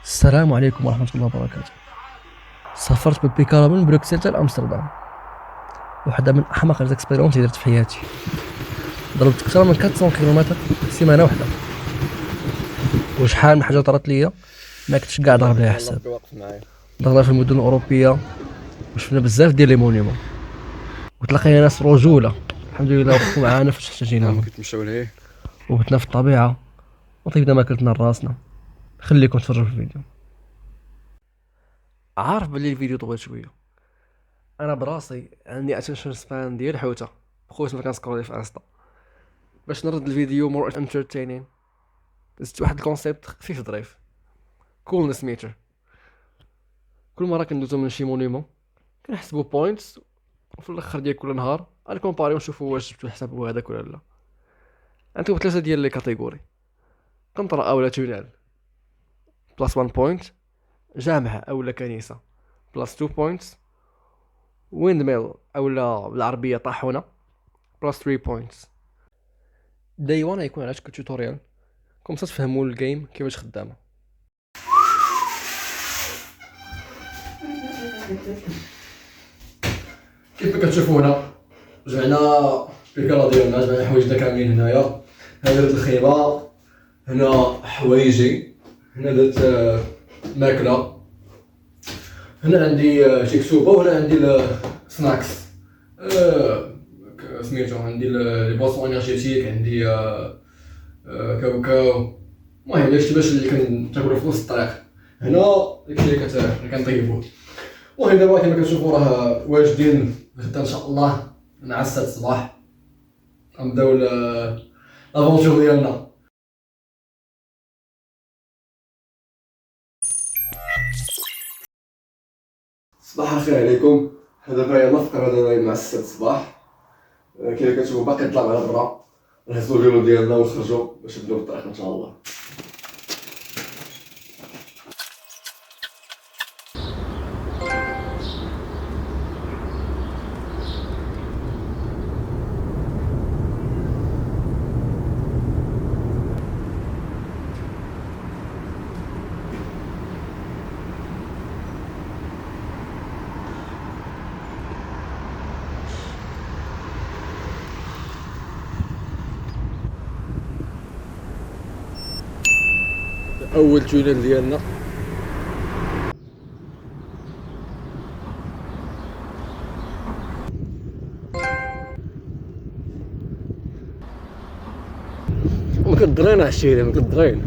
السلام عليكم ورحمة الله وبركاته. سافرت بالبيكالا من بروكسل حتى لأمستردام، وحدة من أحمق الإكسبيرونس اللي درت في حياتي. ضربت أكثر من 400 كيلومتر في سيمانة واحدة، وشحال من حاجة طرات ليا ما كنتش كاع ضارب ليها حساب. دخلنا في المدن الأوروبية وشفنا بزاف ديال لي مونيمون، وتلاقينا ناس رجولة الحمد لله وقفوا معانا فاش احتاجيناهم، كنتمشاو لهيه وبتنا في الطبيعة وطيبنا ماكلتنا لراسنا. خليكم تفرجوا في الفيديو. عارف بلي الفيديو طويل شويه، انا براسي عندي اتنشن سبان ديال حوته بخوت ما كنسكرولي في انستا. باش نرد الفيديو مور انترتينين دزت واحد الكونسيبت خفيف ظريف، كولنس ميتر. كل مره كندوزو من شي مونيمون كنحسبو بوينتس، وفي الاخر ديال كل نهار غنكومباري ونشوفو واش جبتو الحساب هو هذاك ولا لا. عندكم ثلاثه ديال لي كاتيجوري: قنطره اولا تونيل بلاس 1 بوينت، جامعه اولا كنيسه بلاس 2 بوينتس، ويندميل اولا بالعربيه طاحونه بلاس 3 بوينتس. داي 1 غيكون على شكل توتوريال كوم تفهموا الجيم كيفاش خدامه. كيف كتشوفوا هنا جمعنا البيكالا ديالنا، جمعنا حوايجنا كاملين هنايا. هنا درت الخيمه، هنا حوايجي، هنا درت ماكله، هنا عندي شي كسوبه، وهنا عندي السناكس سميتو، عندي لي بواسون انرجيتيك، عندي كاوكاو. المهم داكشي باش اللي كنتاكلو في وسط الطريق. هنا داكشي اللي كنطيبوه. المهم دابا كما كتشوفوا راه واجدين غدا ان شاء الله مع 6 الصباح غنبداو لافونتور ديالنا. صباح الخير عليكم. دابا يلاه فقره مع 6 الصباح، كما كتشوفوا باقي طلع على برا. نهزو الفيلو ديالنا ونخرجوا باش نبداو الطريق ان شاء الله. اول تونيل ديالنا مكدرين عالشيله مكدرين.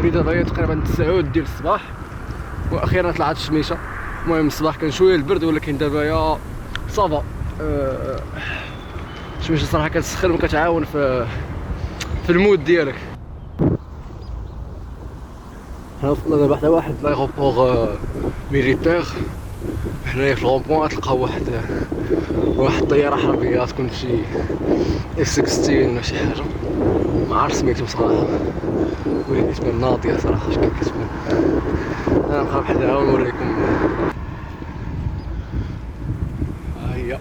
دابا هي تقريبا 9 ديال الصباح واخيرا طلعت الشميشه. المهم الصباح كان شويه البرد، ولكن دابا يا صافا. الشميشه صراحه كتسخن وكتعاون في المود ديالك. حنا وصلنا دابا حدا واحد لايغوبور ميليتير. حنايا في الغومبوان تلقاو واحد الطياره حربيه تكون شي F-16 ولا شي حاجه، ما عرفت سميتو صراحه، ولكن كتبان ناضيه صراحه. اش كتبان؟ انا نبقى بحدها ونوريكم. ها هي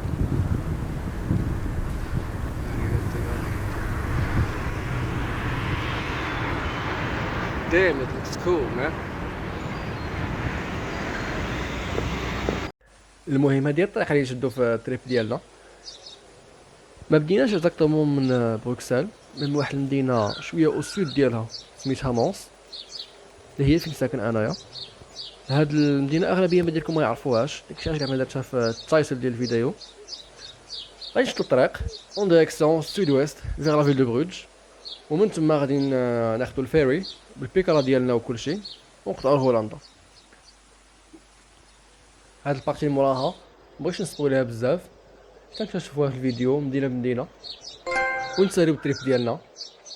Damn, it looks cool, man. المهم هذه الطريقه اللي نشدو في التريب ديالنا. ما بديناش اكزاكتومون من بروكسل، من واحد المدينه شويه او سود ديالها سميتها مونس، اللي هي فين ساكن انايا. هاد المدينه اغلبيه ما ديالكم ما يعرفوهاش، داكشي علاش كاع درتها في التايتل ديال الفيديو. غادي نشدو الطريق اون ديريكسيون سود ويست فيغ لا فيل دو بروج، ومن تما غادي ناخدو الفيري بالبيكالا ديالنا وكلشي ونقطعو لهولندا. هاد البارتي موراها مبغيتش نسبويليها بزاف، حتى نشوفوها في الفيديو مدينه بمدينه، ونساليو التريب ديالنا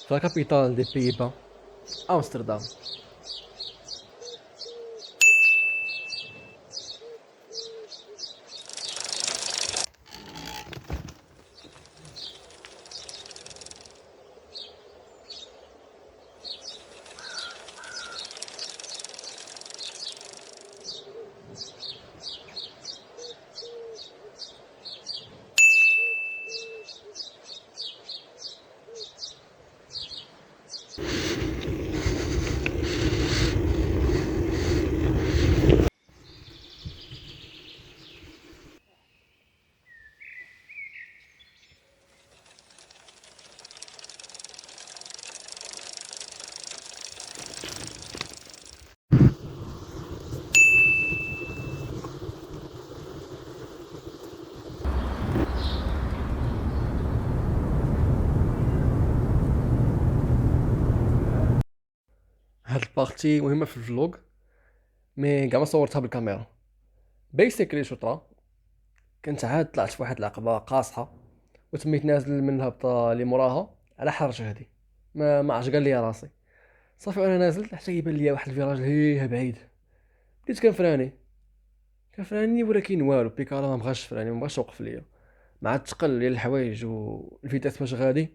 في لا كابيتال دي بيبا امستردام. بارتي مهمه في الفلوق، مي كاع ما صورتها بالكاميرا. بيسيكلي شطره كنت عاد طلعت في واحد العقبه قاصحه، وتميت نازل من الهبطه اللي موراها على حرج هادي، ما عرفتش قال لي راسي. صافي وانا نازل حتى يبان لي واحد الفيراج هيه بعيد، بديت كنفراني ولكن والو، بيكالا ما بغاش يفراني، ما بغاش يوقف ليا مع الثقل ديال الحوايج والفيتاس فاش غادي.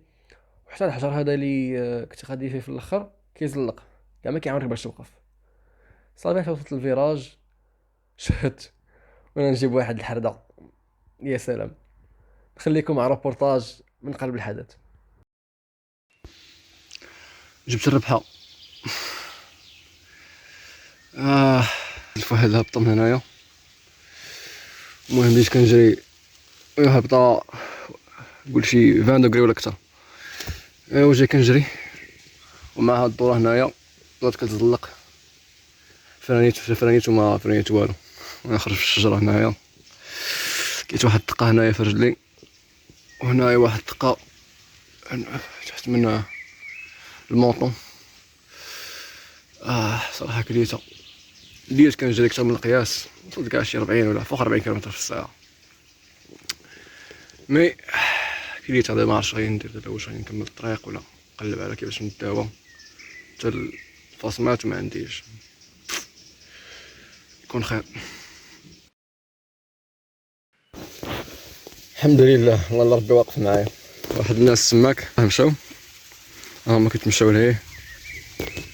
وحتى الحجر هذا اللي كنت غادي فيه في الاخر كيزلق، كاع ما كيعاونك باش توقف. صافي حتى وصلت للفيراج شهدت وانا نجيب واحد الحردة. يا سلام، نخليكم مع روبورتاج من قلب الحدث. جبت الربحة. فواحد الهبطة من هنايا، المهم بديت كنجري هبطة قول شي 20 دوغري ولا كتر. ايوا جاي كنجري ومع هاد الدورة هنايا بدات كتزلق، فرانيت وما فرانيت والو، وانا خرج في الشجرة هنايا. لقيت واحد الدقة هنايا في رجلي، وهنايا واحد الدقة تحت من المونطون. صراحة كليتها بديت كنجري كتر من القياس، وصلت كاع شي 40 ولا فوق 40 كيلومتر في الساعة. مي كليتها دابا معرفتش غادي ندير دابا، واش غادي نكمل الطريق ولا نقلب على كيفاش نداوى. حتى الفاصمات ما عنديش، يكون خير. الحمد لله، والله ربي واقف معايا. واحد الناس سماك مشاو، هما كيتمشاو لهيه،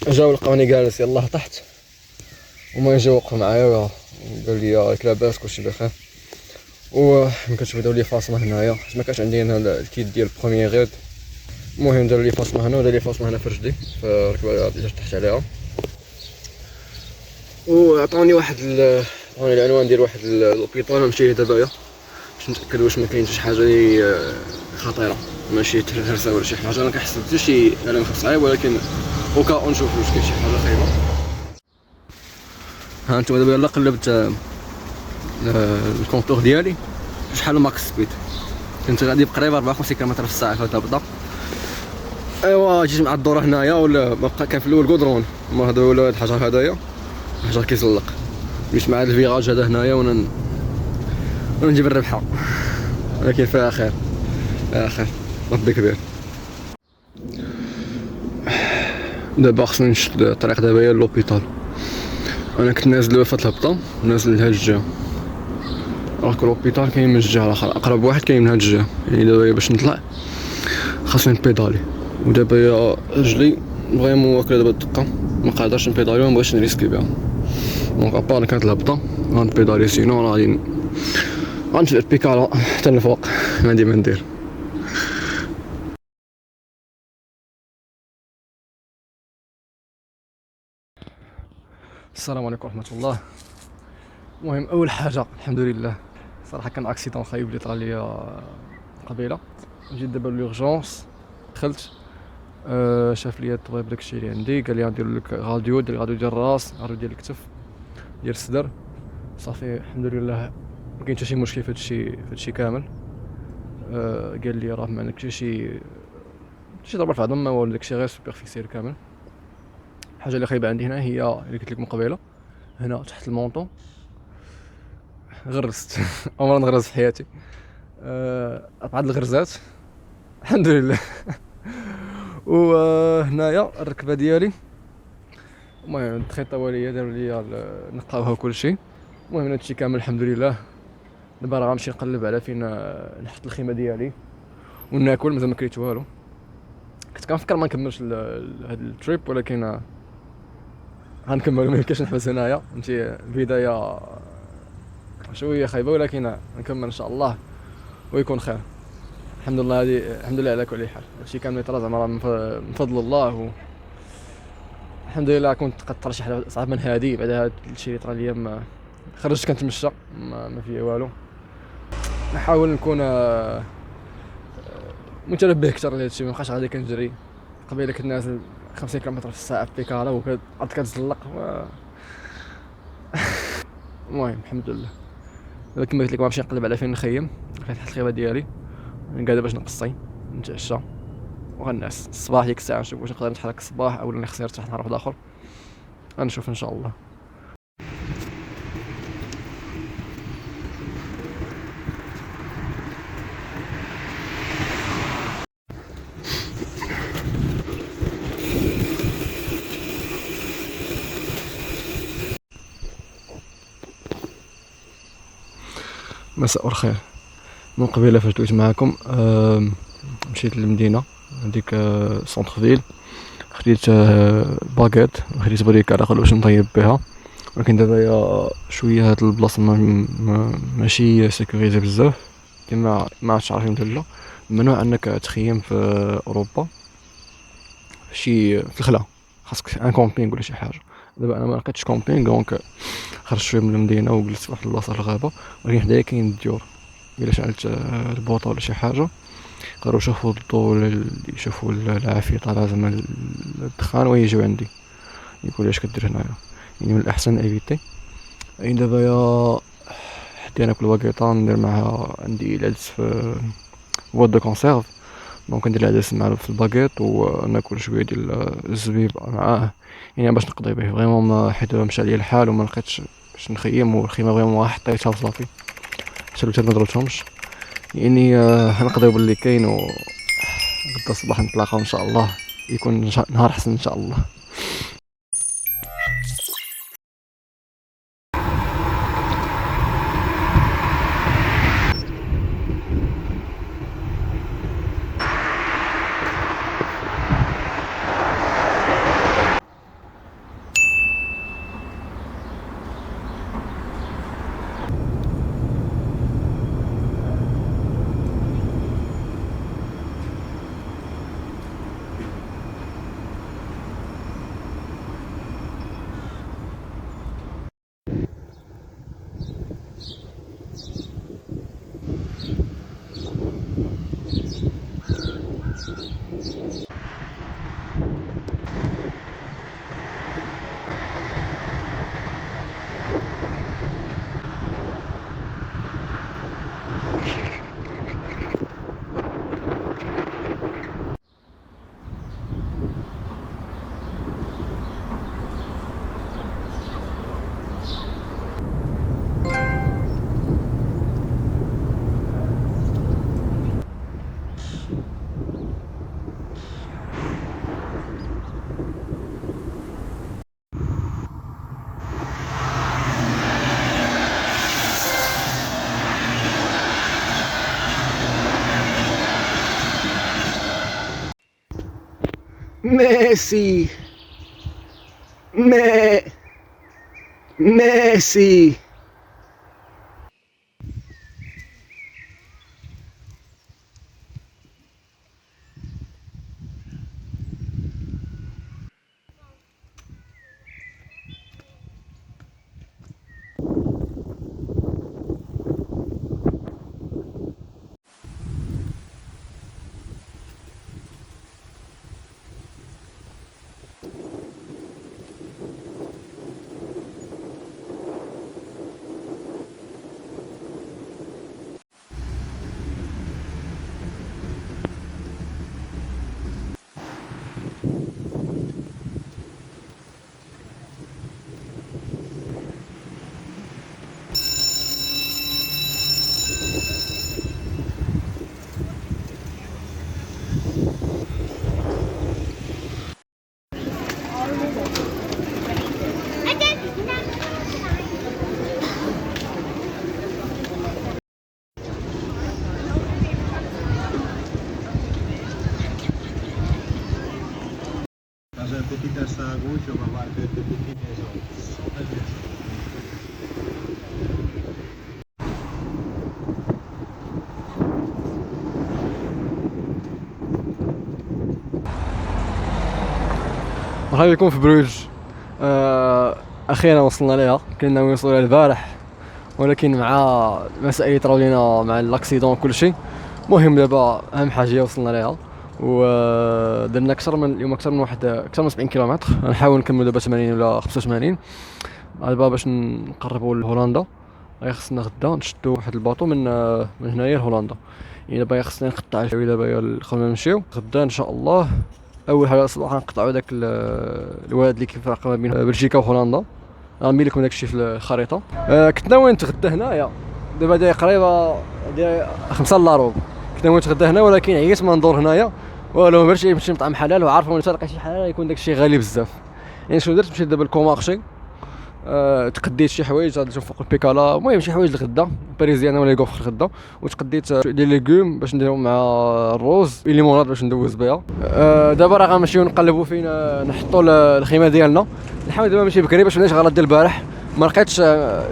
جاو لقاوني جالس يلاه طحت، وما جاو وقفوا معايا قال لي راك لاباس كلشي بخير. وما كنتش داو لي فاصمه هنايا حيت ما كانش عندي هنا الكيت ديال بروميير غيد. المهم داروا لي فاصمه هنا ودار لي فاصمه هنا في رجلي في الركبه اللي تحت عليها، وعطاوني عطاوني العنوان ديال واحد لوبيطال نمشي ليه دابايا باش نتاكد واش ما كاينش شي حاجه اللي خطيره، ماشي تهرسه ولا شي حاجه. انا كنحس حتى شي الم صعيب، ولكن وكا نشوف واش كاين شي حاجه خايبه. ها انتم دابا يلاه قلبت الكونتور ديالي شحال الماكس سبيد، كنت غادي بقريب 54 كيلومتر في الساعه في هاد الهبطه. ايوا جيت مع الدوره هنايا ولا بقى كان في الاول كودرون، ما هذا ولا هاد الحجر هدايا الحجر كيزلق. جيت مع هاد الفيراج هذا هنايا وانا نجيب الربحه، ولكن فيها خير، فيها خير، ربي كبير. دابا خصني نشد الطريق دابا للوبيطال. انا كنت نازل في الهبطه، نازل لهاد الجهه، راك لوبيطال كاين من الجهه الاخرى، اقرب واحد كاين من هاد الجهه. يعني دابا باش نطلع خاصني نبيدالي، ودابا يا رجلي فريمون واكله دابا الدقه، ما قادرش نبيدالي وما بغيتش نريسكي بها. دونك ابار كانت الهبطه غنبيدالي، سينو راه غنمشي بيكالا حتى لفوق، ما عندي ما ندير. السلام عليكم ورحمه الله. المهم اول حاجه الحمد لله، صراحه كان اكسيدون خايب اللي طرا ليا قبيله. جيت دابا لورجونس، دخلت شاف لي الطبيب داكشي اللي عندي، قال لي غندير لك راديو، دير راديو ديال الراس، راديو ديال الكتف، ديال الصدر. صافي الحمد لله ما كاين حتى شي مشكل في هادشي كامل. قال لي راه ما عندكش شي ضربه في العظم، ما والو، داكشي غير سوبرفيسيال كامل. الحاجه اللي خايبه عندي هنا هي اللي قلت لك من قبيله، هنا تحت المونطون غرست عمري نغرز في حياتي. بعض الغرزات الحمد لله. وهنايا الركبه ديالي، المهم الخيطه واليه داروا لي نقاوها كلشي. المهم هادشي كامل الحمد لله. دابا راه غنمشي نقلب على فين نحط الخيمه ديالي وناكل، مازال ما كليت والو. كنت كنفكر ما نكملش هاد التريب، ولكن غنكمل، ما يمكنش نحبس هنايا. فهمتي البدايه شويه خايبه، ولكن نكمل ان شاء الله ويكون خير. الحمد لله، هذه الحمد لله على كل حال. هادشي كامل طرا زعما من فضل الله، الحمد لله. كنت قد طرا شي حاجه صعب من هادي، بعد هاد الشيء اللي طرا ليا ما خرجت كنتمشى، ما فيها والو. نحاول نكون متنبه اكثر لهذا الشيء، ما نبقاش غادي كنجري. قبيله كنت نازل 50 كيلومتر في الساعه في بيكالا وكاد كتزلق المهم الحمد لله. دابا كما قلت لكم غنمشي نقلب على فين نخيم، نحط الخيمه ديالي قاعده باش نقصي نتعشى وغنعس. الصباح ديك الساعه نشوف واش نقدر نتحرك الصباح او خصني نرتاح نهار واحد اخر. غنشوف ان شاء الله. مساء الخير. من قبيله فاش دويت معكم مشيت للمدينه هذيك سونتر فيل، خديت باكيت، خديت بريكه باش نطيب بها، ولكن دابا شويه هاد البلاصه ماشي سيكوريزي بزاف، كما ما عرفتش عارفين ولا لا. ممنوع انك تخيم في اوروبا في الخلا، خاصك ان كومبينغ ولا شي حاجه. دابا انا ما لقيتش كومبينغ، دونك خرجت شويه من المدينه وجلست في واحد البلاصه في الغابه، ولكن حدايا كاين الديور. الا شعلت البوطه ولا شي حاجه يقدروا يشوفوا الضوء ولا يشوفوا العافيه طالعه زعما الدخان ويجيو عندي يقولوا اش كدير هنايا. يعني من الاحسن ايفيتي. اين دابا يا حدي انا كل واقيطه ندير معها، عندي العدس في بواط دو كونسيرف، دونك ندير العدس مع في الباكيت وناكل شويه ديال الزبيب معاه، يعني باش نقضي به فريمون. ما حيت مشى عليا الحال وما لقيتش باش نخيم، والخيمه فريمون حطيتها وصافي، حتى ما ضربتهمش. يعني غنقضيو باللي كاين، و غدا الصباح نتلاقاو ان شاء الله، يكون نهار حسن ان شاء الله. ميسي مي ميسي. Dans un petit instant à gauche, on va voir quelques petites maisons. مرحبا بكم في بروج. اخيرا وصلنا ليها، كنا ناويين نوصلوا لها البارح، ولكن مع مسائل يطراو لينا مع الاكسيدون كل شيء. المهم دابا اهم حاجه وصلنا ليها، ودرنا اكثر من واحد اكثر من 70 كيلومتر. غنحاول نكمل دابا 80 ولا 85 دابا باش نقربوا لهولندا. خصنا غدا نشدو واحد الباطو من هنايا لهولندا. يعني دابا خصنا نقطع شويه دابا قبل ما نمشيو غدا ان شاء الله. اول حاجه الصباح غنقطعوا داك الواد اللي كيفرق ما بين بلجيكا وهولندا، غنميل لكم داكشي في الخريطه. كنت ناوي نتغدى هنايا، دابا داير قريبه داير 5 الا ربع. كنت ناوي نتغدى هنا ولكن عييت ما ندور هنايا، ولو ما نمشي مطعم حلال، وعارف ملي تلقى شي حلال يكون داكشي غالي بزاف. يعني شنو درت؟ مشيت دابا للكومارشي، تقديت شي حوايج غادي فوق البيكالا، المهم شي حوايج الغدا باريزيانا ولا كوفر الغدا، وتقديت دي ليغوم باش نديرهم مع الروز ليموناد باش ندوز بها. دابا راه غنمشيو نقلبوا فين نحطوا الخيمه ديالنا. نحاول دابا نمشي بكري باش مانيش غلط ديال البارح، ما لقيتش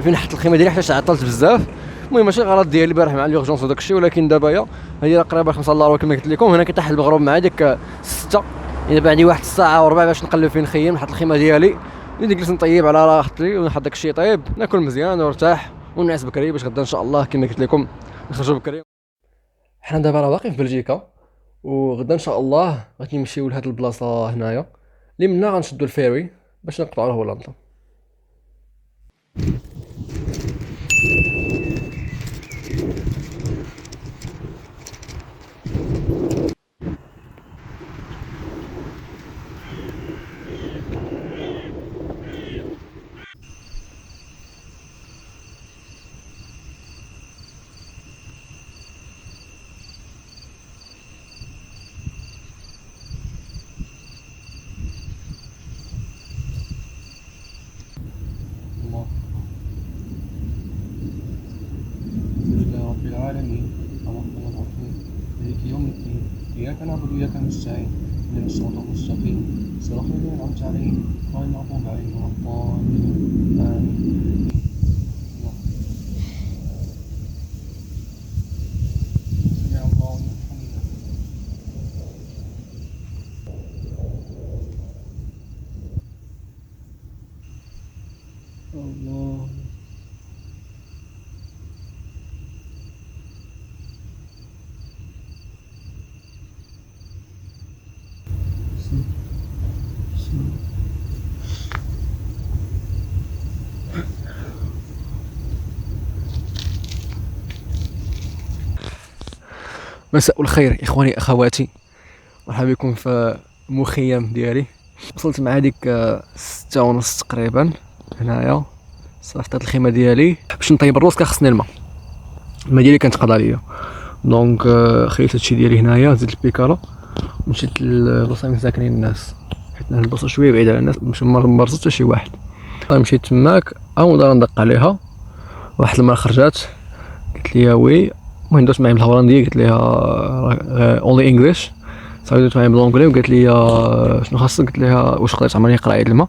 فين نحط الخيمه ديالي حيت عطلت بزاف. المهم ماشي غلط ديالي البارح مع ليغجونس وداك الشيء، ولكن دابا هي قريبه 5 الله كما قلت لكم. هنا كتحت المغرب مع ديك 6، يعني دابا عندي واحد الساعه وربع باش نقلب فين نخيم نحط الخيمه ديالي، نجلس نطيب على راحتي ونحط داك الشيء طيب، ناكل مزيان ونرتاح ونعس بكري باش غدا ان شاء الله كما قلت لكم نخرجوا بكري. حنا دابا راه باقي في بلجيكا، وغدا ان شاء الله غادي نمشيو لهاد البلاصه هنايا اللي منا غنشدو الفيري باش نقطعوا لهولندا. الله لله رب العالمين الرحمن الرحيم مالك يوم الدين إياك نعبد وإياك نستعين اهدنا الصراط المستقيم صراط الذين أنعمت عليهم غير المغضوب عليهم ولا الضالين آمين. سمع الله لمن حمده. الله مساء الخير اخواني اخواتي، مرحبا بكم في المخيم ديالي. وصلت مع هذيك 6:30 تقريبا هنايا، صافطت الخيمه ديالي باش نطيب الروز. خصني الماء ديالي كانت قضا ليا، دونك خليت هادشي ديالي هنايا، زدت البيكالا ومشيت للبلاصه فين ساكنين الناس، حيت هاد البلاصه شويه بعيده على الناس، مش مرزت حتى شي واحد. مشيت تماك او ندق عليها، واحد المرة خرجات قالت لي وي، المهم دوزت معايا بالهولنديه، قلت ليها اونلي انجلش، صافي دوزت معايا بالونجلي وقالت لي شنو خاصك، قلت ليها واش قدرت تعمرني قرايه الماء،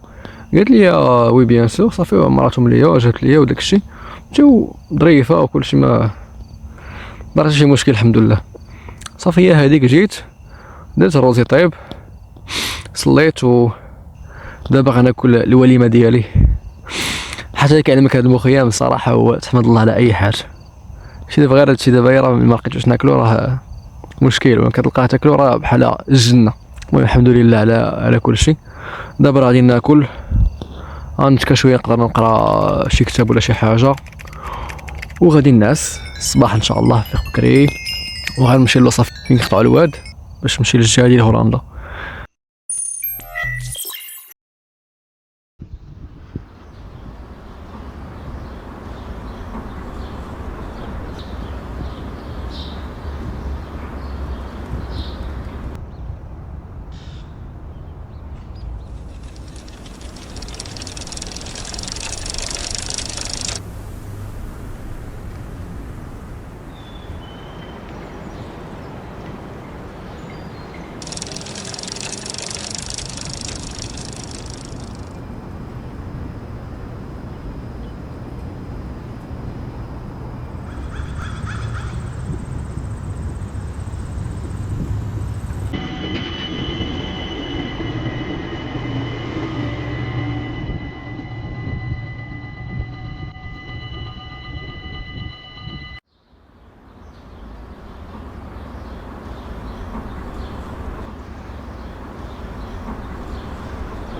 قالت لي وي بيان سور. صافي مراتهم ليا وجات ليا وداك الشيء، مشاو ظريفه وكل شيء، ما حتى شي مشكل الحمد لله. صافي هي هذيك جيت درت الروزي طيب، صليت، ودابا غناكل الوليمه ديالي. حتى كيعلمك هاد المخيم الصراحه هو تحمد الله على اي حاجه. شي دابا غير هادشي دابا راه ما لقيتوش ناكلو راه مشكل، وين كتلقاه تاكلو راه بحال الجنه. المهم الحمد لله على كل شيء. دابا غادي ناكل، غنتكا شويه نقدر نقرا شي كتاب ولا شي حاجه، وغادي نعس الصباح ان شاء الله فيق بكري، وغنمشي للصافي فين نقطعوا الواد باش نمشي للجهه ديال هولندا.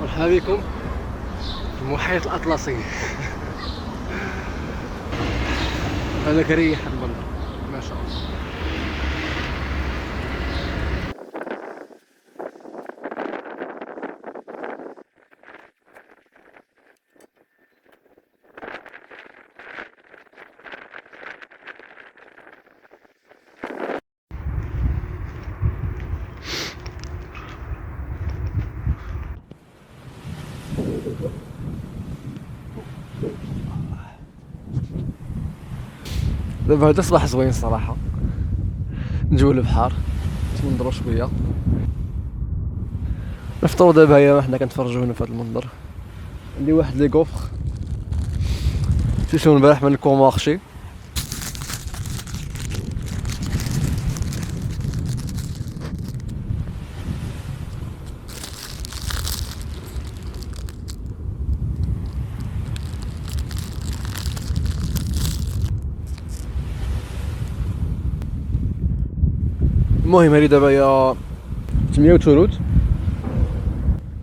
مرحبا بكم في المحيط الاطلسي. انا كريح المنظر ما شاء الله. دابا هذا صباح زوين الصراحه، نجيو للبحر نتمنظروا شويه، نفطروا دابا هيا حنا كنتفرجوا هنا في هذا المنظر. عندي واحد لي كوفر شفتهم البارح من الكومارشي. المهم هذه دابا هي 8 وثلث،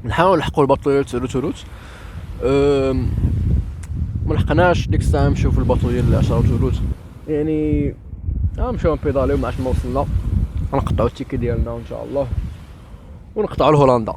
نحاول نلحقوا الباطو ديال ثلث. ما لحقناش ديك الساعه نمشيو في الباطو ديال 10 وثلث، يعني نمشيو نبيداليو مع ما وصلنا، غنقطعوا التيكي ديالنا ان شاء الله ونقطعوا لهولندا.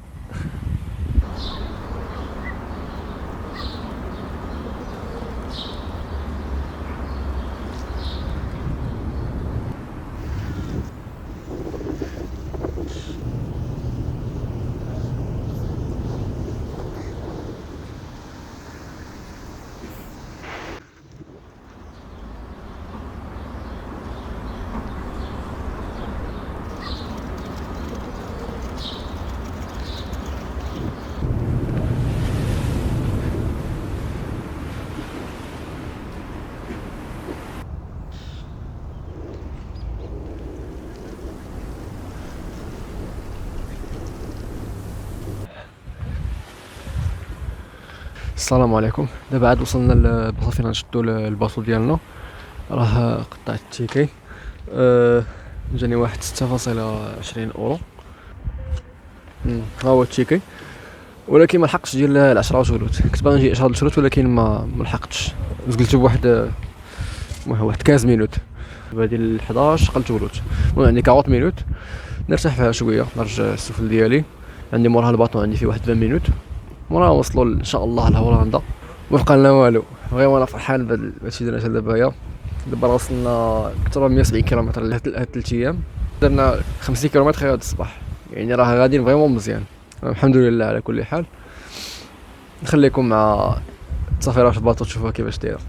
السلام عليكم. دابا عاد وصلنا للبلاصه فين غنشدو الباطو ديالنا، راه قطعت التيكي. جاني واحد 6.20 اورو. ها هو التيكي، ولكن ما لحقتش ديال العشرة وثلث، كنت باغي نجي 10 وثلث ولكن ما لحقتش، قلت بواحد المهم واحد 15 مينوت. دابا ديال 11 قلت ثلث، المهم عندي 40 مينوت نرتاح فيها شويه، نرجع السفل ديالي. عندي موراها الباطو عندي فيه واحد 20 مينوت، موراها وصلوا ان شاء الله لهولندا. ما بقى لنا والو، غير انا فرحان بهذا الشيء درنا دابا. هي دابا وصلنا اكثر من 170 كيلومتر لهاد 3 ايام، درنا 50 كيلومتر هذا الصباح، يعني راه غاديين فريمون مزيان. الحمد لله على كل حال. نخليكم مع التسافيره في الباطو تشوفوها كيفاش دايره.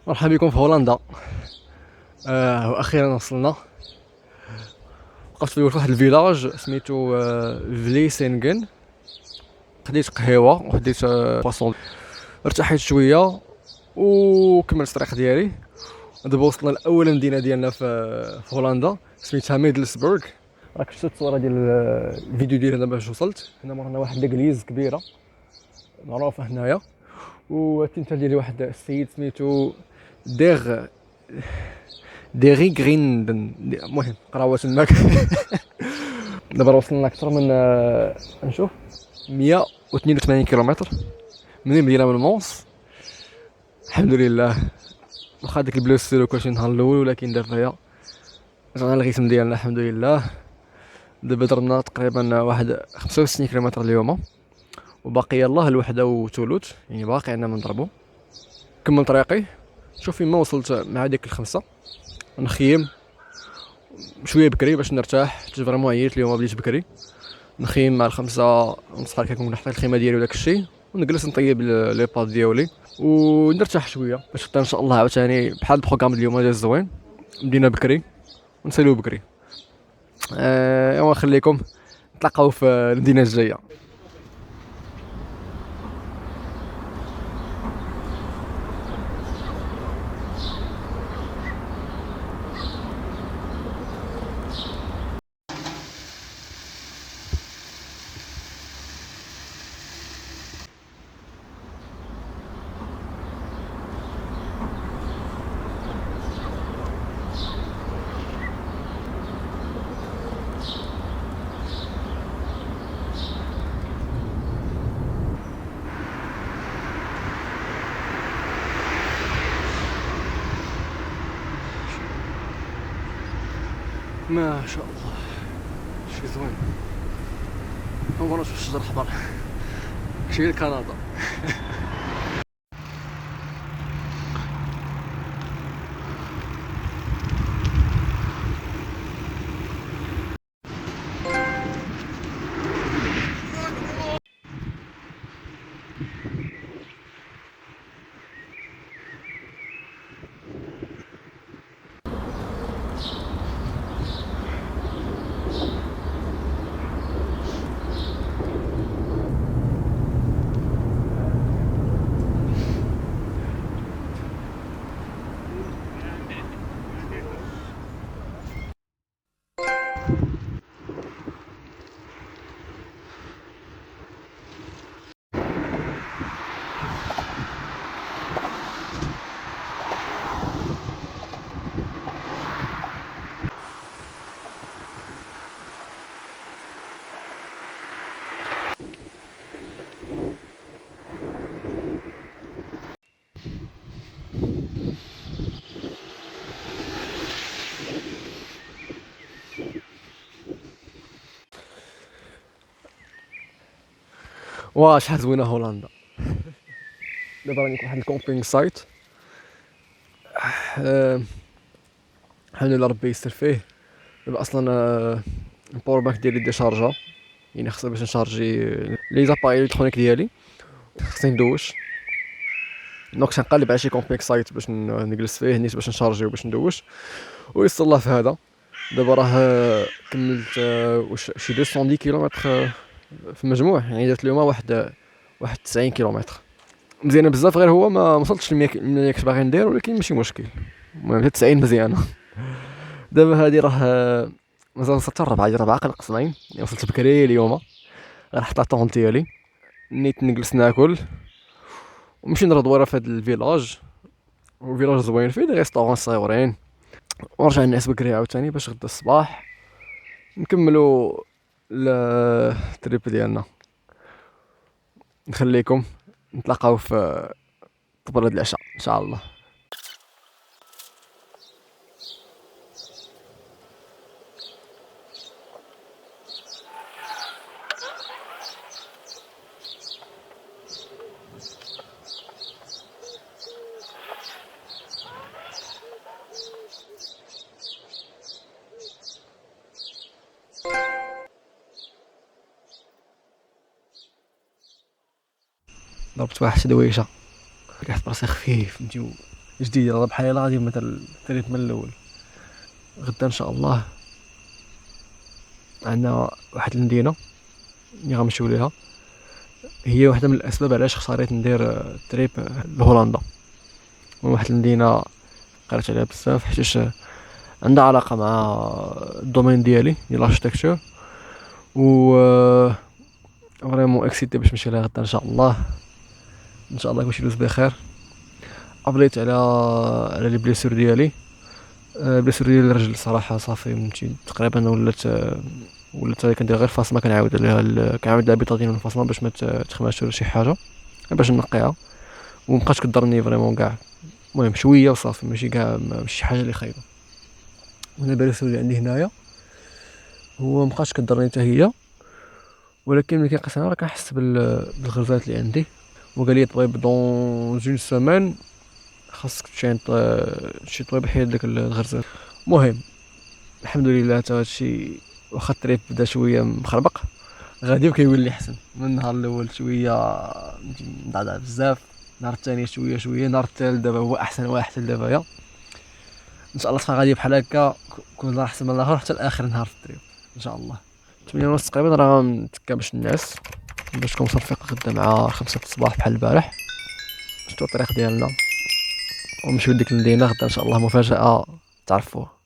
مرحبا بكم في هولندا. واخيرا وصلنا. وقفت في واحد الفيلاج سميتو فليسينغن. خديت قهيوه وخديت بواسون، ارتحيت شويه وكملت الطريق ديالي. دابا وصلنا لاول مدينه ديالنا في هولندا سميتها ميدلسبرغ. راك شفت الصوره ديال الفيديو ديالنا باش وصلت. هنا مورانا واحد ليكليز كبيره معروفه هنايا، والتمثال ديال واحد السيد سميتو ديغ ديغي غريندن. المهم قراوه تماك. دابا وصلنا اكثر من نشوف 182 كيلومتر من المدينه من مونس. الحمد لله، واخا ديك البلوسير وكلشي النهار الاول، ولكن دابا رجعنا للريتم ديالنا الحمد لله. دابا درنا تقريبا واحد 65 كيلومتر اليوم، وباقي يلاه الوحده وثلث، يعني باقي عندنا من نضربو. كمل طريقي، شوف فين ما وصلت مع ديك الخمسه نخيم شويه بكري باش نرتاح. حيت فريمون عييت اليوم، بديت بكري نخيم مع الخمسه ونص هكا، كنكون حطيت الخيمه ديالي وداك الشيء، ونجلس نطيب لي باد ديالي ونرتاح شويه باش حتى ان شاء الله عاوتاني بحال البروغرام اليوم جا زوين. بدينا بكري ونساليو بكري. ايوا نخليكم نتلاقاو في المدينه الجايه. ما شاء الله شي زوين. اول مره نشوف الشجر الاحمر. شي كندا. واه شحال زوينه هولندا. دابا راني في واحد الكومبينغ سايت. الحمد لله ربي يستر فيه. دابا اصلا الباور بانك ديالي ديشارجا، يعني خصني باش نشارجي لي زاباي الكترونيك ديالي، خصني ندوش. دونك تنقلب على شي كومبينغ سايت باش نجلس فيه نيت باش نشارجي وباش ندوش، ويسر الله في هذا. دابا راه كملت واش شي 210 كيلومتر في المجموع، يعني درت اليوم واحد 90 كيلومتر. مزيانه بزاف، غير هو ما وصلتش ل 100 كنت باغي ندير، ولكن ماشي مشكل. المهم 90 مزيانه. دابا هادي راه مازال وصلت الربعه، ديال باقي ناقصين، يعني وصلت بكري اليوم. غير حط لاطون ديالي نيت نجلس ناكل ونمشي نرد ورا في هاد الفيلاج. وفيلاج زوين فيه دي ريستورون صغيورين، ونرجع نعس بكري عاوتاني باش غدا الصباح نكملوا التريب ديالنا. نخليكم نتلاقاو في قبل العشاء ان شاء الله. ضربت واحد الشدويشه، ريحة براسي خفيف، فهمتي، جديده، راه بحال الا غادي مثلا التريب من الاول. غدا ان شاء الله عندنا واحد المدينه اللي غنمشيو ليها، هي واحده من الاسباب علاش اختاريت ندير تريب لهولندا. واحد المدينه قريت عليها بزاف حيتاش عندها علاقه مع الدومين ديالي ديال الاركتيكتور، و فريمون اكسيتي باش نمشي لها غدا ان شاء الله. ان شاء الله كلشي يدوز بخير. ابليت على لي بليسور ديالي. بليسور ديال الرجل صراحه صافي مشي تقريبا ولات كندير غير فاصمه، كنعاود عليها كنعاود لها بيطادين من الفاصمه باش ما تخماش ولا شي حاجه، باش نقيها ومبقاش كضرني فريمون كاع. المهم شويه وصافي، ماشي كاع ماشي شي حاجه اللي خايبه. وانا بليسور اللي عندي هنايا هو مبقاش كضرني حتى هي، ولكن ملي كنقيس انا راه كنحس بالغرزات اللي عندي. وقال لي طبيب دون جون سيمين خاصك تمشي شي طبيب يحيد لك الغرزات. المهم الحمد لله حتى هادشي واخا الطريق بدا شويه مخربق، غادي وكيولي احسن. من النهار الاول شويه مضعضع بزاف، النهار الثاني شويه شويه، النهار الثالث دابا هو احسن واحد حتى دابا. ان شاء الله تبقى غادي بحال هكا كل نهار احسن من الاخر حتى لاخر نهار في الطريق ان شاء الله. 8 ونص تقريبا راه غنتكا باش نعس، باش تكون مصفق غدا مع 5 الصباح بحال البارح. شتو الطريق ديالنا ونمشيو لديك المدينه غدا ان شاء الله، مفاجاه تعرفوها.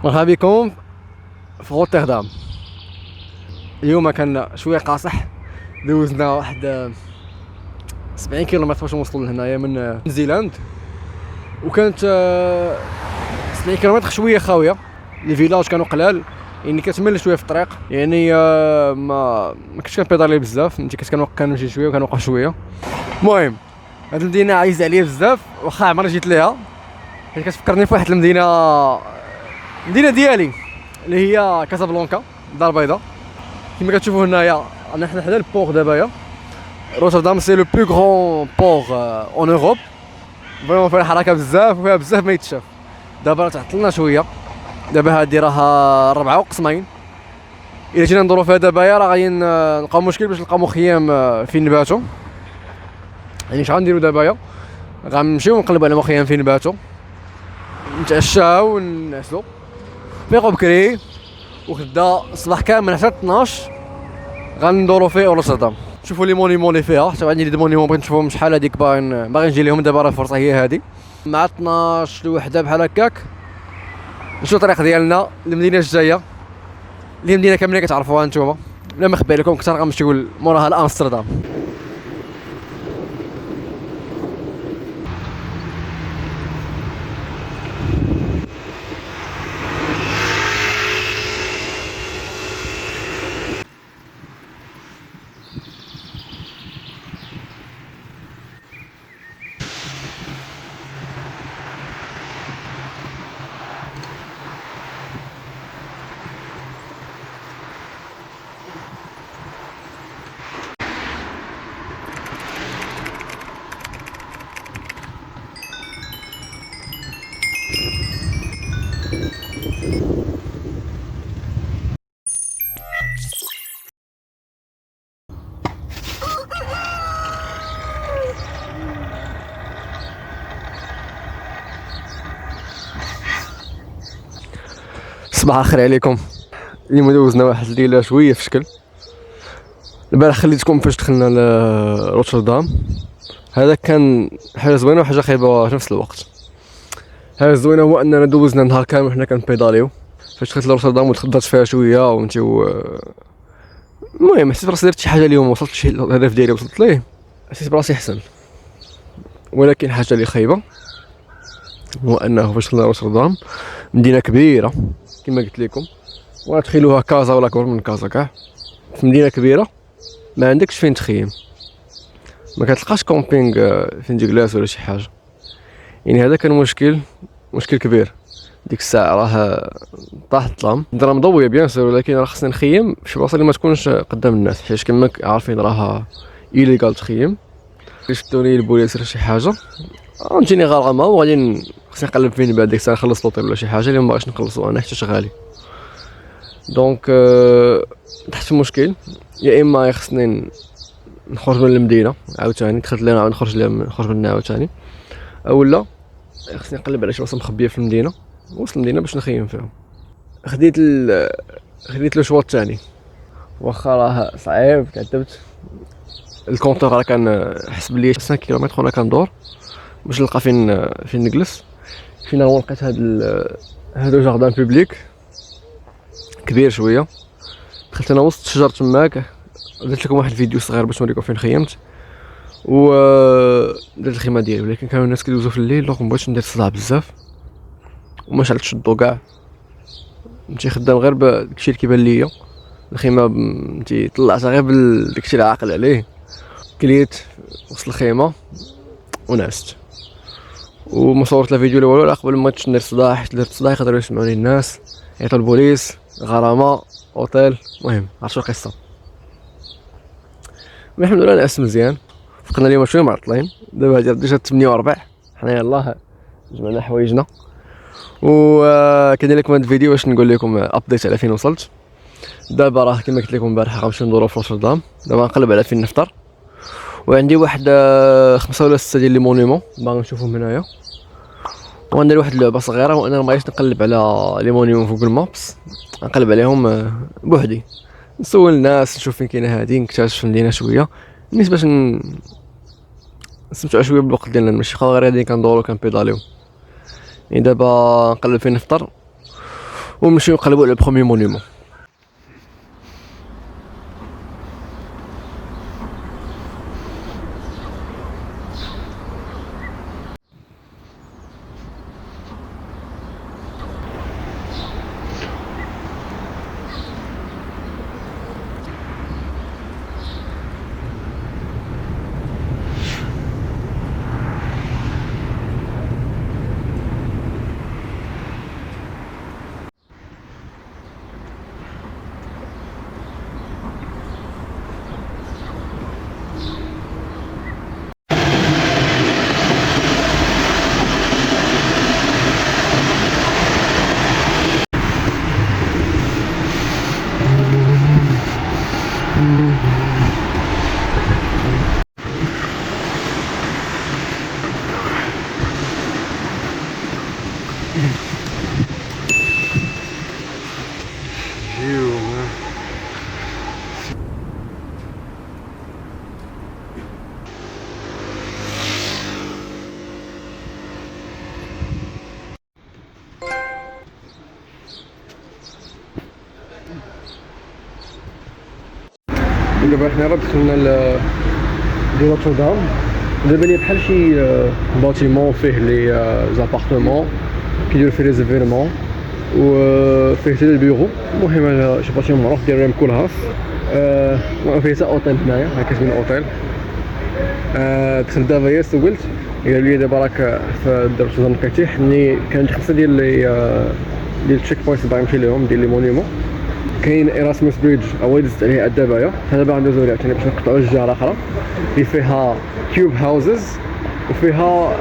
مرحبا بكم في روتردام. اليوم كان شويه قاصح، دوزنا واحد 70 كيلومتر باش نوصلوا لهنايا من نيوزيلاند، وكانت 70 كيلومتر شويه خاويه. لي فيلاج كانوا قلال، يعني كتمل شويه في الطريق، يعني ما كنتش كنبيدالي بزاف، فهمتي، كنمشي شويه وكنوقف شويه. المهم هاد المدينه عايزه عليا بزاف، واخا عمري جيت ليها، حيت كتفكرني في واحد المدينه ديالي اللي هي كازابلانكا، الدار البيضاء. كما كتشوفوا هنايا انا حنا حدا البور دابايا. روتردام سي لو بلو غران بور اون اوروب، فريمون فيها حركه بزاف وفيها بزاف ما يتشاف. دابا تعطلنا شويه، دابا هادي راه 4 وقسمين. الا جينا ندورو فيها دابايا راه غادي نلقاو مشكل باش نلقاو مخيم فين نباتو. يعني اش غنديرو دابايا؟ غنمشيو نقلبو على مخيم فين نباتو، نتعشاو ونعسو، فيقو بكري، وغدا الصباح كامل حتى 12 غندورو في روتردام. شوفوا لي مونيمون اللي فيها، حتى عندي دي مونيمون بغيت نشوفهم شحال هذيك، باغي نجي لهم دابا. راه الفرصه هي هذه، مع 12 لوحده بحال هكاك نشوف الطريق ديالنا للمدينه الجايه، اللي مدينه كامله كتعرفوها نتوما. بلا ما نخبي عليكم اكثر، غنمشيو موراها لامستردام. صباح الخير عليكم. اليوم دوزنا واحد الليله شويه في شكل. البارح خليتكم فاش دخلنا لروتردام. هذا كان حاجه زوينه وحاجه خايبه في نفس الوقت. حاجه زوينه هو اننا دوزنا نهار كامل حنا كنبيداليو. فاش دخلت لروتردام وتخدرت فيها شويه وانت المهم حسيت براسي درت شي حاجه اليوم، وصلت شي الهدف ديالي وصلت ليه، حسيت براسي احسن. ولكن حاجه اللي خايبه هو انه فاش دخلنا روتردام، مدينه كبيره كما قلت لكم، ولا تخيلوها كازا ولا كبر من كازا كاع. في مدينه كبيره ما عندكش فين تخيم، ما كتلقاش كومبينغ فين تجلس ولا شي حاجه. يعني هذا كان مشكل كبير. ديك الساعه راه طاح الظلام، الدرا مضويه بيان سور، ولكن راه خصني نخيم في بلاصه اللي ما تكونش قدام الناس، حيت كما عارفين راه ايليغال تخيم. شفتوني البوليس ولا شي حاجه نجيني غرامه، وغادي خصني نقلب فين بعد ديك الساعه نخلص لوطيل ولا شي حاجه اللي ما بغيتش نخلصو انا حيت غالي. دونك تحت في مشكل، يا اما خصني نخرج من المدينه عاوتاني، دخلت لينا عاود نخرج منها عاوتاني، اولا خصني نقلب على شي بلاصه مخبيه في المدينه، وسط المدينه باش نخيم فيهم. خديت لو شوا الثاني، واخا راه صعيب تعذبت. الكونتور راه كان حسب لي 5 كيلومتر وانا كندور باش نلقى فين نجلس. فينا لقيت هادو جاردان بوبليك كبير شويه. دخلت انا وسط الشجر تماك، درت لكم واحد الفيديو صغير باش نوريكم فين خيمت و درت الخيمه ديالي. ولكن كانوا الناس كيدوزو في الليل، دونك مبغيتش ندير الصداع بزاف وما شعلتش الضو كاع. نمشي خدام غير بداكشي اللي كيبان ليا. الخيمه فهمتي طلعتها غير بداكشي اللي عاقل عليه. كليت وسط الخيمه ونعست، وما صورت لا فيديو لا والو. لا قبل ما ندير الصداع، حيت درت الصداع يقدروا يسمعوني الناس، يعيطوا البوليس، غرامه، اوتيل. المهم عرفتوا القصه. الحمد لله نعست مزيان. فقنا اليوم شويه معطلين، دابا هادي ديجا 8:15 حنا يلاه جمعنا حوايجنا. كندير لكم هاد الفيديو باش نقول لكم ابديت على فين وصلت. دابا راه كما قلت لكم البارح غنمشيو ندورو في روتردام. دابا نقلب على فين نفطر، وعندي واحد 5 ولا 6 ديال لي مونيمون باغي نشوفهم هنايا. وغندير واحد اللعبه صغيره، وانا ما بغيتش نقلب على لي مونيمون في جوجل مابس، نقلب عليهم بوحدي، نسول الناس، نشوف فين كاينه هادي، نكتشف المدينه شويه الناس باش نستمتعوا شويه بالوقت ديالنا، ماشي غير هادي كندورو كنبيداليو. يعني دابا نقلب فين نفطر، ونمشيو نقلبو على بروميي مونيمون. دابا حنا راه دخلنا ديال نوتردام. دابا لي بحال شي باتيمون فيه لي زابارتمون كيديروا فيه لي زيفيرمون وفيه حتى البيرو. المهم هذا شي باتيمون معروف ديال ريم كولهاس. فيه حتى اوتيل هنايا، ها كتبين اوتيل. دخلت دابا سولت قال لي دابا راك في نوتردام كتيح. ملي كانت 5 ديال التشيك بوينتس باغي نمشي لهم ديال لي مونيمون. كاين ايراسموس بريدج هو دزت عليه دابايا، حنا دابا غندوزو عليه ثاني باش نقطعو الجهه الاخرى اللي فيها كيوب هاوزز وفيها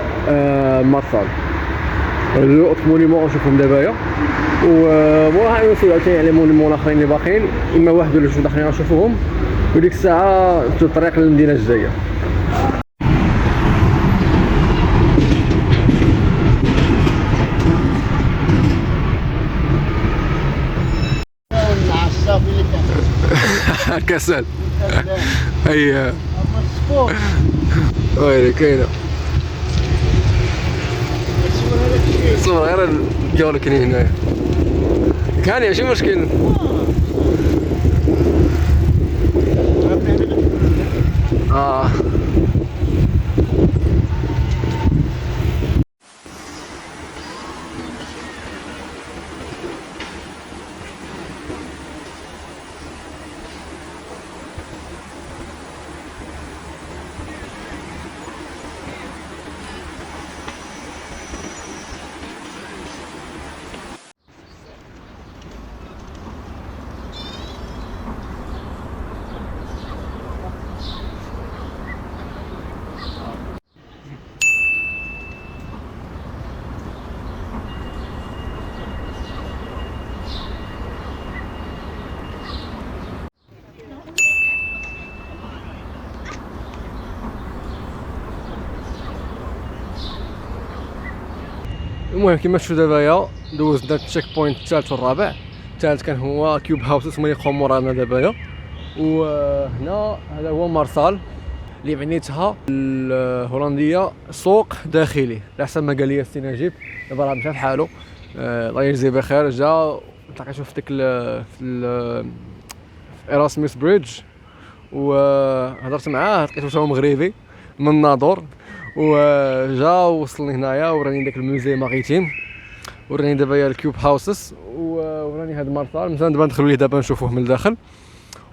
مارسال. هادو اوت مونيمون نشوفهم دابايا، وموراها نسولو عاوتاني على مونيمون الاخرين اللي باقيين، اما واحد ولا جوج اخرين نشوفوهم، وديك الساعه نمشيو الطريق للمدينه الجايه. كسل اي ويلي كاينه صور غير الجو اللي كاين هنايا. كان ماشي مشكل. المهم كما شفتوا دابايا دوزنا التشيك بوينت الثالث والرابع. الثالث كان هو كيوب هاوس هما اللي يقوم مورانا دابايا، وهنا هذا هو مارسال اللي معنيتها الهولنديه سوق داخلي على حسب ما قال لي السي نجيب. دابا راه مشى بحالو الله يجزيه بخير. جا تلاقيتو في ديك في ايراسموس بريدج وهضرت معاه، لقيتو هو مغربي من ناظور، وجا وصلني هنايا وراني داك الموزي ماريتيم، وراني دابا الكيوب هاوسز، وراني هاد مارسال مثلا دابا ندخلوا ليه دابا نشوفوه من الداخل.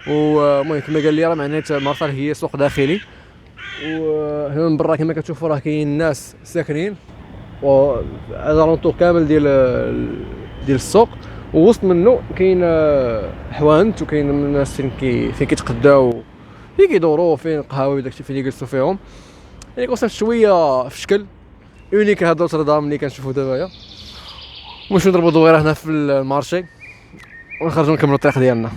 ومهم كما قال لي راه معنات مارسال هي سوق داخلي، وهنا من برا كما كتشوفوا راه كاين ناس ساكنين، وهذا لونطور كامل ديال السوق، ووسط منه كاين حوانت وكاين الناس فين كيتقداو فين كيدوروا فين قهاوي داكشي فين يجلسوا فيهم. يعني كونسيبت شويه في شكل اونيك هذا نوتردام اللي كنشوفوا دابايا. واش نضربوا دويره هنا في المارشي ونخرجوا نكملوا الطريق ديالنا.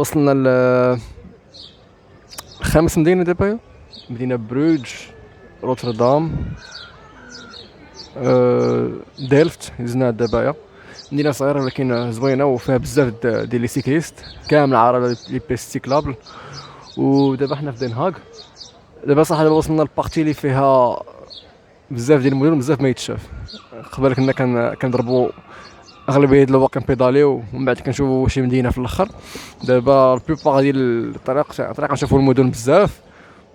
وصلنا لخامس مدينة دابا، مدينة بروج، روتردام، ديلفت هزنا دابا. مدينة صغيرة ولكن زوينة وفيها بزاف ديال لي سيكليست كامل عارضة لي بيست سيكلابل. ودابا حنا في دنهاغ. دابا صح دابا وصلنا للبارتي اللي فيها بزاف ديال المدن بزاف ما يتشاف. قبل كنا كنضربوا اغلبيه ديال الوقت كنبيداليو ومن بعد كنشوفوا شي مدينه في الاخر. دابا البيبار ديال الطريق نشوفوا المدن بزاف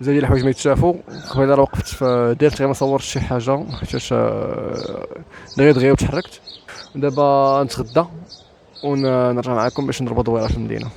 ديال الحوايج ما يتشافوا. قبيله راه وقفت في ديرت غير ما صورتش شي حاجه حيتاش دغيا وتحركت. دابا نتغدى ونرجع معكم باش نضربوا دويره في المدينه.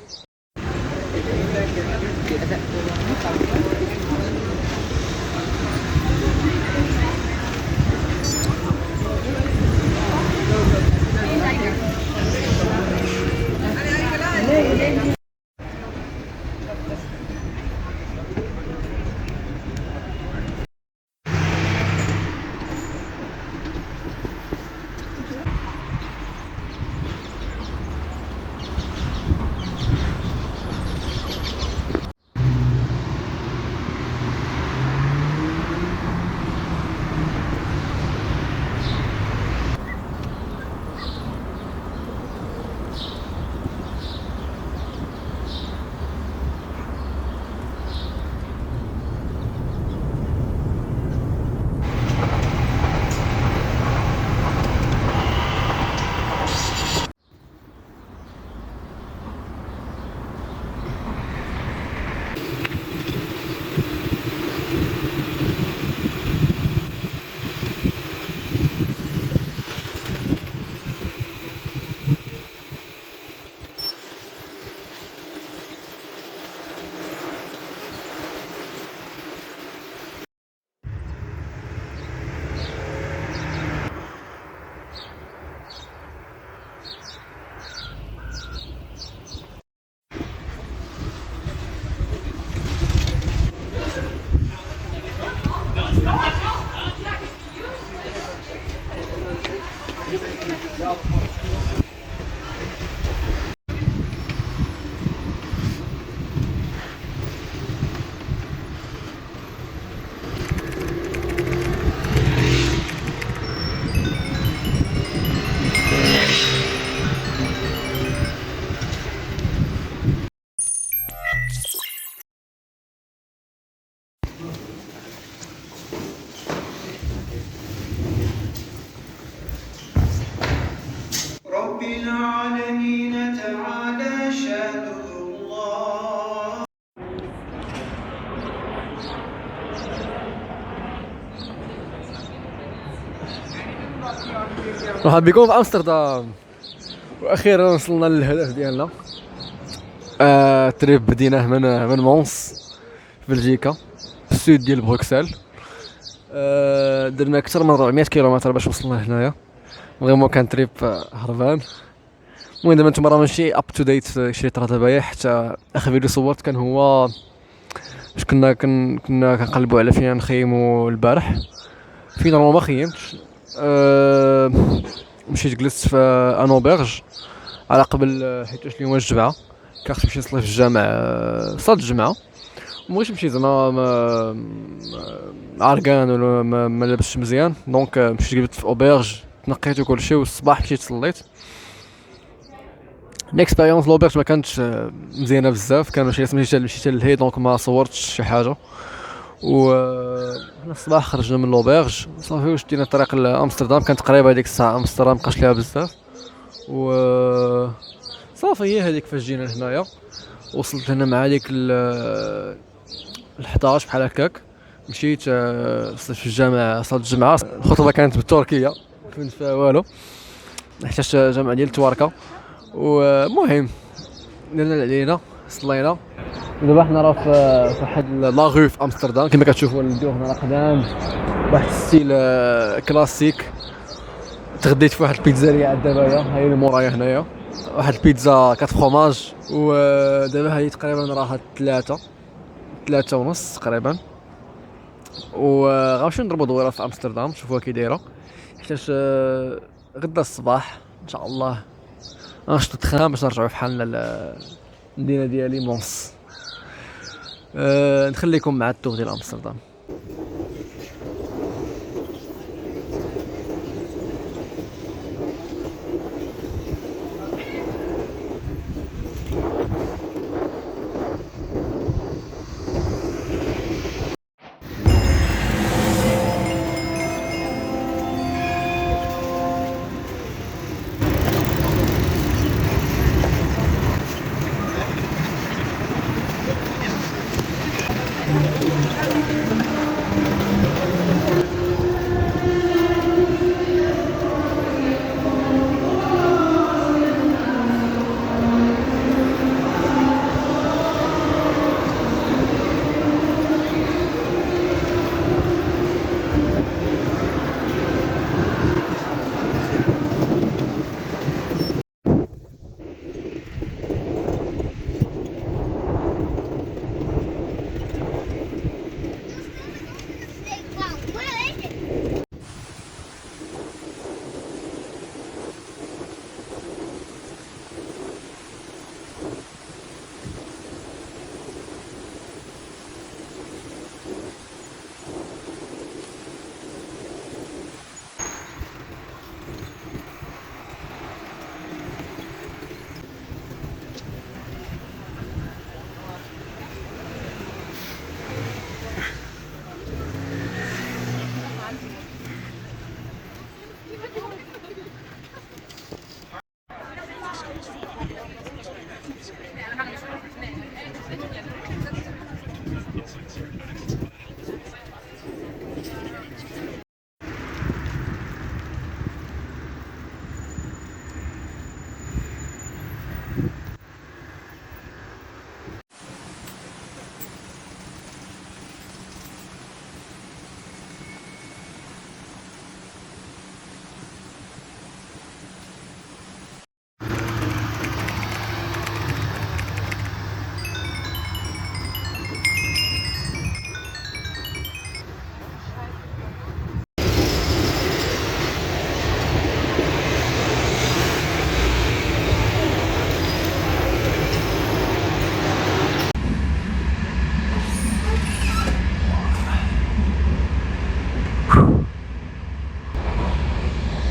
مرحبا بكم في امستردام. واخيرا وصلنا للهدف ديالنا. التريب بديناه من مونس في بلجيكا في السود ديال بروكسل. درنا اكثر من 400 كيلومتر باش وصلنا هنايا. فريمون كان تريب هربان. المهم دابا نتوما راه ماشي اب تو ديت شي اللي طرا دابا، حتى اخر فيديو صورت كان هو باش كنا كنقلبوا على فين نخيموا البارح. فينالمون ما خيمتش. مشيت جلست في ان اوبرج على قبل، حيت اليوم الجمعه كان خصني نمشي نصلي في الجامع صلاه الجمعه. مبغيتش نمشي زعما عرقان ولا ما لابسش مزيان، دونك مشيت جبت في اوبرج تنقيت وكلشي، والصباح مشيت صليت. الاكسبيريونس لوبرج ما كانتش مزيانه بزاف، كان مشيت للهي دونك ما صورتش شي حاجه. و حنا الصباح خرجنا من لوبرج صافي واش دينا الطريق لامستردام. كانت قريبه هذيك الساعه امستردام، مابقاش ليها بزاف. و صافي هي هذيك فاش جينا لهنايا. وصلت هنا مع ديك ال 11 بحال هكاك. مشيت صليت في الجامع صلاه الجمعه. الخطبه كانت بالتركيه، ما فهمت فيها والو حيت جامع ديال تواركه. ومهم درنا اللي علينا صلينا. ودابا حنا راه في واحد لاغو في امستردام كما كتشوفوا. نديرو هنا راه قدام واحد الستيل كلاسيك. تغديت في واحد البيتزاريا عند دابايا، هاي اللي مورايا هنايا، واحد البيتزا 4 فروماج. ودابا هاي تقريبا راه 3 ونص تقريبا. وغنمشيو نضربو دويره في امستردام نشوفوها كي دايره، حيتاش غدا الصباح ان شاء الله غنشدو التخام باش نرجعو بحالنا للمدينه ديالي مونس. نخليكم مع التور ديال امستردام.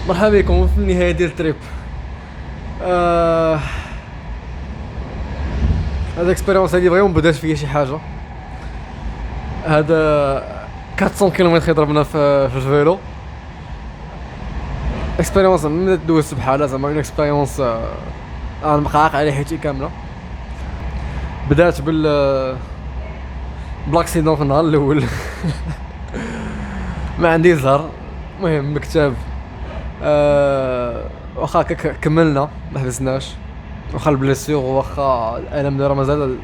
مرحبا بكم في النهايه ديال التريب. هاد الاكسبيريونس هادي فريمون بدات فيا شي حاجه. هذا 400 كيلومتر يضربنا في الفيلو. اكسبيريونس ما دوزت بحالها زعما اون اكسبيريونس انا مقاق على حياتي كامله. بدات بالاكسيدون في النهار الاول. ما عندي زهر، المهم مكتاب واخا هكاك كملنا ما حبسناش، واخا البليسيور واخا الالم دابا مازال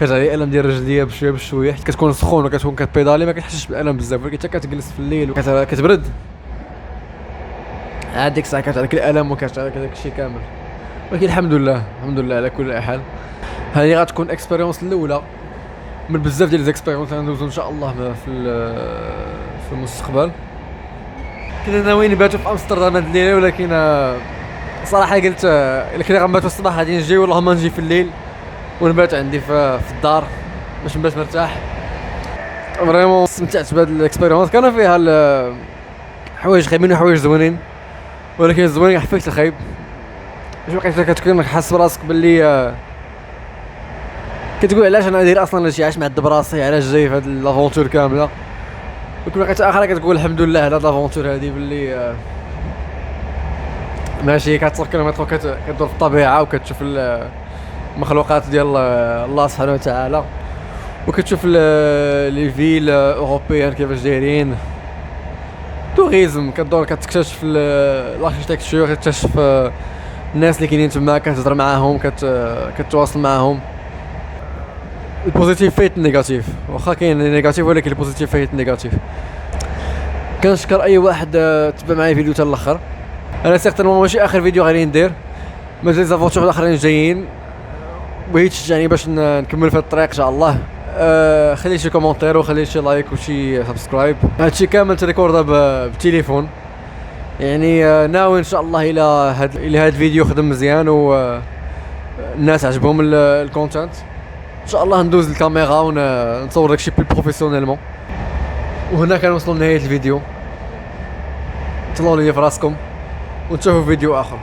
كتعلي الالم ديال رجليا بشويه بشويه، حيت كتكون سخون وكتكون كتبيدالي ما كتحسش بالالم بزاف، ولكن حتى كتجلس في الليل وكتبرد عاد ديك الساعه كتعليك الالم وكتعليك داك الشيء كامل. ولكن الحمد لله الحمد لله على كل حال. هذه غتكون اكسبيريونس الاولى من بزاف ديال ليزيكسبيريونس غندوزو ان شاء الله في المستقبل. كنا ناويين نباتو في امستردام هاد الليله، ولكن صراحه قلت الا كنا غنباتو الصباح غادي نجي والله ما نجي في الليل ونبات عندي في الدار باش نبات مرتاح. فريمون استمتعت بهاد الاكسبيريونس، كان فيها حوايج خايبين وحوايج زوينين، ولكن الزوين حفيت الخايب. باش بقيت كتكون حاس براسك باللي كتقول علاش انا داير اصلا هادشي، علاش معذب براسي، علاش جاي في هاد لافونتور كامله. وكل بقيت اخر كتقول الحمد لله على هاد لافونتور هادي، باللي ماشي كتسوق كيلومتر كدور في الطبيعه وكتشوف المخلوقات ديال الله سبحانه وتعالى، وكتشوف لي فيل اوروبيان كيفاش دايرين، توريزم كدور كتكتشف الاركيتكتور، كتكتشف الناس اللي كاينين تما، كتهضر معاهم، كتواصل معاهم. البوزيتيف فايت النيجاتيف، واخا كاين النيجاتيف ولكن البوزيتيف فايت النيجاتيف. كنشكر اي واحد تبع معايا الفيديو حتى الاخر. انا سيغتينمون ماشي اخر فيديو غادي ندير، مازال زافونتور الاخرين جايين، بغيت تشجعني باش نكمل في الطريق ان شاء الله. خلي شي كومونتير وخلي شي لايك وشي سبسكرايب. هادشي كامل تريكوردا بالتليفون، يعني ناوي ان شاء الله الى هاد الفيديو خدم مزيان و الناس عجبهم الكونتنت، ان شاء الله ندوز الكاميرا ونصور داكشي بلو بروفيسيونيلمون. وهنا كنوصلوا لنهايه الفيديو، تهلاو لي في راسكم ونشوفوا فيديو اخر.